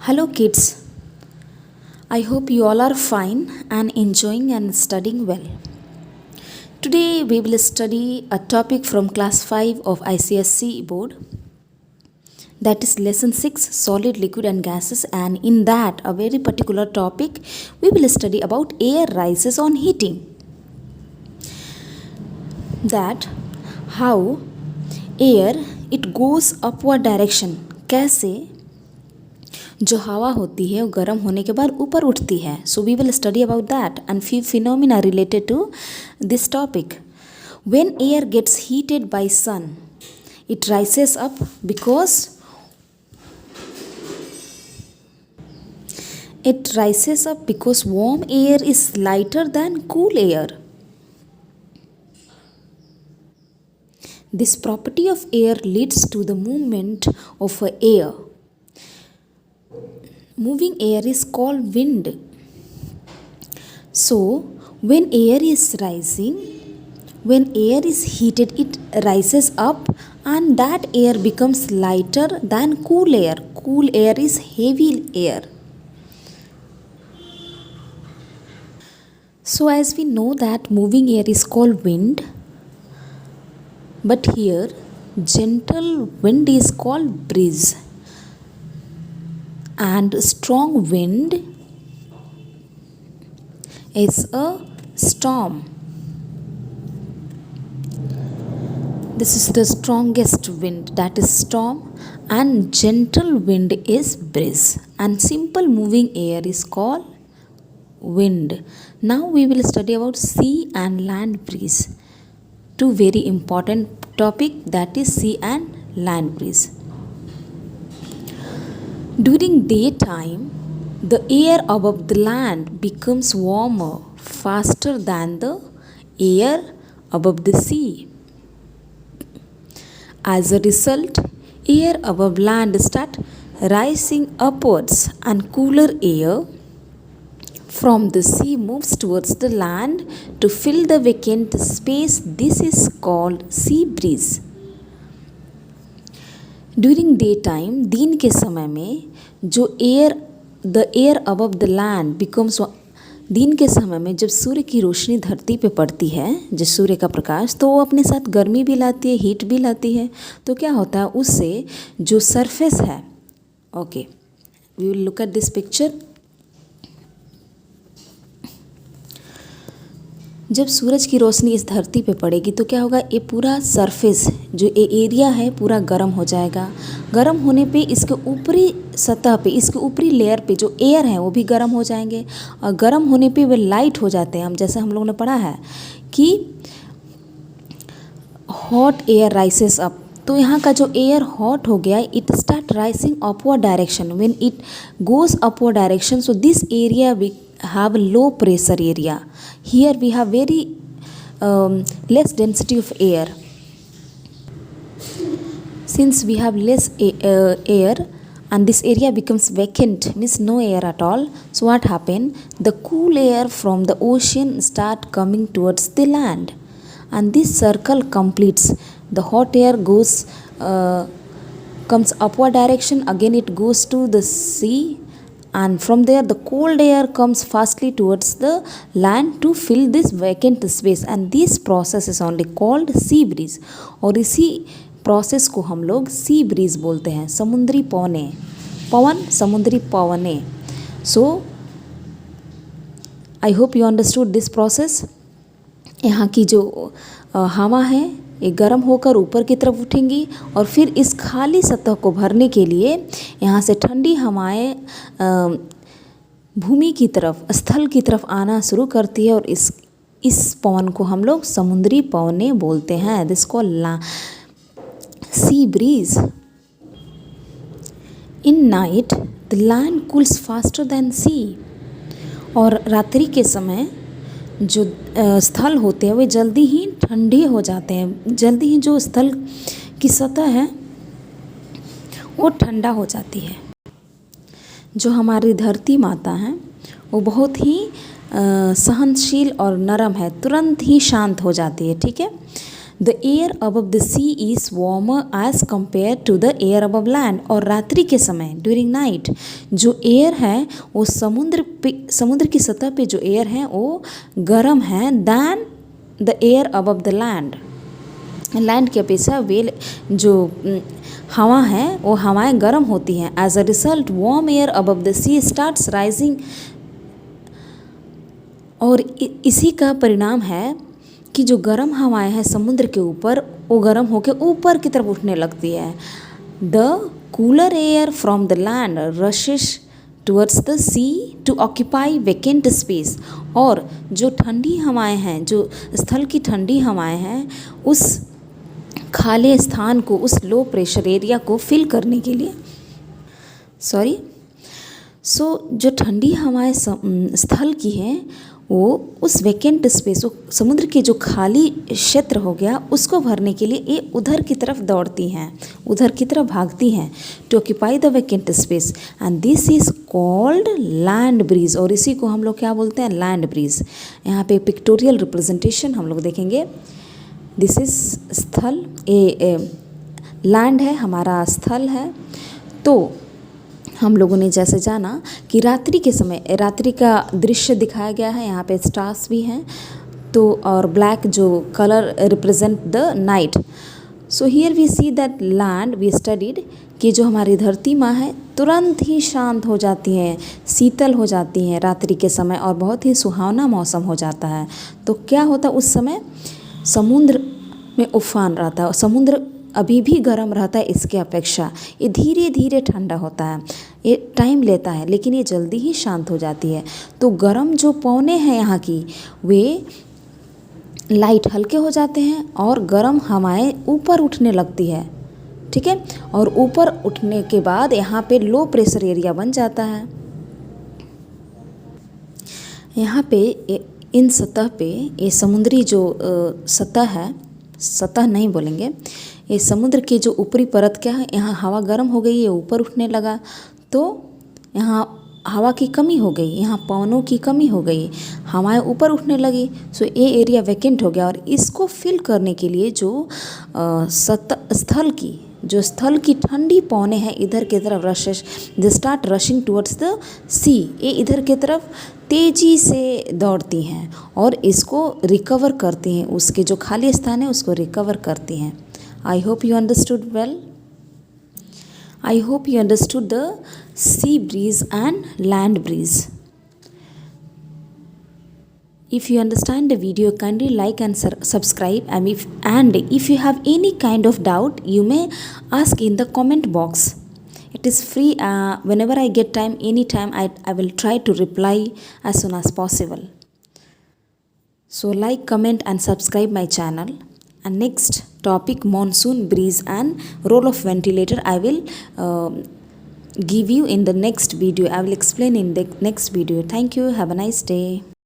Hello, kids. I hope you all are fine and enjoying and studying well. Today, we will study a topic from class 5 of ICSC board, that is lesson 6 solid, liquid, and gases. And in that, a very particular topic, we will study about air rises on heating. That how air it goes upward direction, कैसे जो हवा होती है वो गर्म होने के बाद ऊपर उठती है. So we will study about that and few phenomena related to this topic. When air gets heated by sun it rises up because warm air is lighter than cool air. This property of air leads to the movement of air. Moving air is called wind. So, when air is rising, when air is heated, it rises up and that air becomes lighter than cool air. Cool air is heavy air. So, as we know that moving air is called wind, but here gentle wind is called breeze. And strong wind is a storm. This is the strongest wind, that is storm, and gentle wind is breeze, and simple moving air is called wind. Now we will study about sea and land breeze. Two very important topic, that is sea and land breeze. During daytime, the air above the land becomes warmer faster than the air above the sea. As a result, air above land starts rising upwards and cooler air from the sea moves towards the land to fill the vacant space. This is called sea breeze. During day time, दिन के समय में जो the air above the land becomes, दिन के समय में जब सूर्य की रोशनी धरती पे पड़ती है, जो सूर्य का प्रकाश, तो वो अपने साथ गर्मी भी लाती है, हीट भी लाती है. तो क्या होता है, उससे जो सरफेस है, okay, we will look at this picture. जब सूरज की रोशनी इस धरती पे पड़ेगी तो क्या होगा, ये पूरा सरफेस जो एरिया है पूरा गर्म हो जाएगा. गर्म होने पे इसके ऊपरी सतह पे, इसके ऊपरी लेयर पे जो एयर है वो भी गर्म हो जाएंगे, और गर्म होने पे वे लाइट हो जाते हैं. हम जैसे हम लोगों ने पढ़ा है कि हॉट एयर राइसेस अप, तो यहाँ का जो एयर हॉट हो गया, it start rising upward direction. When it goes upward direction, so this area we have low pressure area. Here we have very less density of air. Since we have less air and this area becomes vacant, means no air at all, so what happen, the cool air from the ocean start coming towards the land, and this circle completes. The hot air comes upward direction, again it goes to the sea, and from there the cold air comes fastly towards the land to fill this vacant space, and this process is only called sea breeze. और इसी process को हम लोग sea breeze बोलते हैं, समुद्री पवन, समुद्री पवने. So I hope you understood this process. यहाँ की जो हवा है ये गर्म होकर ऊपर की तरफ उठेंगी, और फिर इस खाली सतह को भरने के लिए यहाँ से ठंडी हवाएं भूमि की तरफ, स्थल की तरफ आना शुरू करती है, और इस पवन को हम लोग समुद्री पवने बोलते हैं. दिस को sea breeze. In night the land cools faster than sea. और रात्रि के समय जो स्थल होते हैं वे जल्दी ही ठंडे हो जाते हैं, जल्दी ही जो स्थल की सतह है वो ठंडा हो जाती है. जो हमारी धरती माता हैं वो बहुत ही सहनशील और नरम है, तुरंत ही शांत हो जाती है. ठीक है, the air above the sea is warmer as compare to the air above land. और रात्रि के समय ड्यूरिंग नाइट जो एयर है वो समुद्र की सतह पे जो एयर है वो गर्म है than the air above the land. Land की अपेक्षा जो हवा है वो हवाएं गर्म होती हैं। As a result warm air above the sea starts rising. और इसी का परिणाम है कि जो गर्म हवाएं हैं समुद्र के ऊपर वो गर्म होकर ऊपर की तरफ उठने लगती है। The cooler air from the land rushes towards the sea to occupy vacant space. और जो ठंडी हवाएं हैं, जो स्थल की ठंडी हवाएं हैं, उस खाली स्थान को, उस लो प्रेशर एरिया को फिल करने के लिए जो ठंडी हवाएं स्थल की हैं वो उस वेकेंट स्पेस, समुद्र के जो खाली क्षेत्र हो गया उसको भरने के लिए ये उधर की तरफ दौड़ती हैं, उधर की तरफ भागती हैं to occupy the vacant space. And this is called land breeze. और इसी को हम लोग क्या बोलते हैं? Land breeze. यहाँ पे पिक्टोरियल रिप्रेजेंटेशन हम लोग देखेंगे। दिस इज स्थल, लैंड है, हमारा स्थल है। तो हम लोगों ने जैसे जाना कि रात्रि के समय रात्रि का दृश्य दिखाया गया है, यहाँ पे स्टार्स भी हैं तो, और ब्लैक जो colour represent the night. So here we see that land we studied कि जो हमारी धरती माँ है तुरंत ही शांत हो जाती हैं, शीतल हो जाती हैं रात्रि के समय और बहुत ही सुहावना मौसम हो जाता है। तो क्या होता उस समय? समुद्र में उफान रहता है, समुद्र अभी भी गर्म रहता है इसके अपेक्षा। ये धीरे धीरे ठंडा होता है, ये टाइम लेता है लेकिन ये जल्दी ही शांत हो जाती है। तो गर्म जो पौने हैं यहाँ की वे लाइट हल्के हो जाते हैं और गर्म हवाएं ऊपर उठने लगती है, ठीक है। और ऊपर उठने के बाद यहाँ पे लो प्रेशर एरिया बन जाता है। यहाँ पे इन सतह पे ये समुद्री जो सतह है, सतह नहीं बोलेंगे, ये समुद्र की जो ऊपरी परत क्या है, यहाँ हवा गर्म हो गई, ये ऊपर उठने लगा तो यहाँ हवा की कमी हो गई, यहाँ पवनों की कमी हो गई, हवाएं ऊपर उठने लगी। सो ये एरिया वैकेंट हो गया और इसको फिल करने के लिए जो स्थल की ठंडी पौने हैं इधर की तरफ rushes they start rushing towards the sea. ये इधर की तरफ तेज़ी से दौड़ती हैं और इसको रिकवर करती हैं, उसके जो खाली स्थान है उसको रिकवर करती हैं। आई hope you understood well. I hope you understood the sea breeze and land breeze. If you understand the video, kindly like and subscribe. And if you have any kind of doubt, you may ask in the comment box. It is free. Whenever I get time, anytime, I will try to reply as soon as possible. So like, comment and subscribe my channel. And next topic, monsoon breeze and role of ventilator, I will give you in the next video. I will explain in the next video. Thank you. Have a nice day.